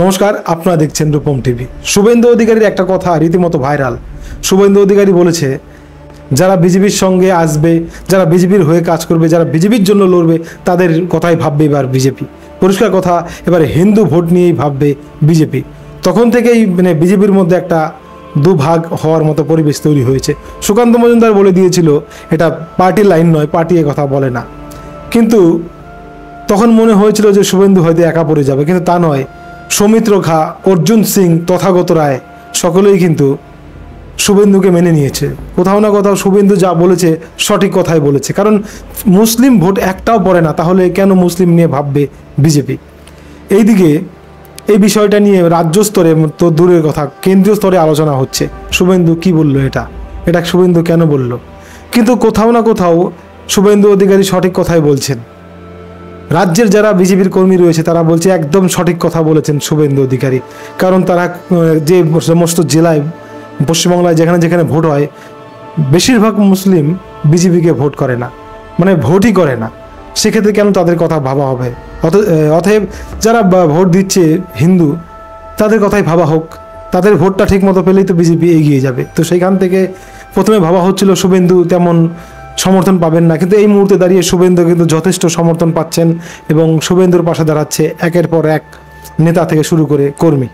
নমস্কার, আপনারা দেখছেন রূপম টিভি। শুভেন্দু অধিকারীর একটা কথা রীতিমতো ভাইরাল। শুভেন্দু অধিকারী বলেছে, যারা বিজেপির সঙ্গে আসবে, যারা বিজেপির হয়ে কাজ করবে, যারা বিজেপির জন্য লড়বে, তাদের কথাই ভাববে এবার বিজেপি। পরিষ্কার কথা, এবারে হিন্দু ভোট নিয়েই ভাববে বিজেপি। তখন থেকেই বিজেপির মধ্যে একটা দুভাগ হওয়ার মতো পরিবেশ তৈরি হয়েছে। সুকান্ত মজুমদার বলে দিয়েছিল এটা পার্টির লাইন নয়, পার্টি এ কথা বলে না। কিন্তু তখন মনে হয়েছিল যে শুভেন্দু হয়তো একা পড়ে যাবে, কিন্তু তা নয়। সৌমিত্র খা, অর্জুন সিং, তথাগত রায় সকলেই কিন্তু শুভেন্দুকে মেনে নিয়েছে। কোথাও না কোথাও শুভেন্দু যা বলেছে সঠিক কথাই বলেছে, কারণ মুসলিম ভোট একটাও পড়ে না, তাহলে কেন মুসলিম নিয়ে ভাববে বিজেপি? এইদিকে এই বিষয়টা নিয়ে রাজ্য স্তরে তো দূরের কথা, কেন্দ্রীয় স্তরে আলোচনা হচ্ছে। শুভেন্দু কি বললো, এটা শুভেন্দু কেন বলল? কিন্তু কোথাও না কোথাও শুভেন্দু অধিকারী সঠিক কথাই বলছেন। রাজ্যের যারা বিজেপির কর্মী রয়েছে তারা বলছে একদম সঠিক কথা বলেছেন শুভেন্দু অধিকারী। কারণ তারা যে সমস্ত জেলায় পশ্চিমবাংলায় যেখানে যেখানে ভোট হয়, বেশিরভাগ মুসলিম বিজেপিকে ভোট করে না, ভোটই করে না। সেক্ষেত্রে কেন তাদের কথা ভাবা হবে? অতএব যারা ভোট দিচ্ছে হিন্দু, তাদের কথাই ভাবা হোক। তাদের ভোটটা ঠিক মতো পেলেই তো বিজেপি এগিয়ে যাবে। তো সেইখান থেকে প্রথমে ভাবা হচ্ছিল শুভেন্দু তেমন সমর্থন পাবেন না, কিন্তু এই মুহূর্তে দাঁড়িয়ে শুভেন্দু কিন্তু যথেষ্ট সমর্থন পাচ্ছেন এবং শুভেন্দুর পাশে দাঁড়াচ্ছে একের পর এক নেতা থেকে শুরু করে কর্মী।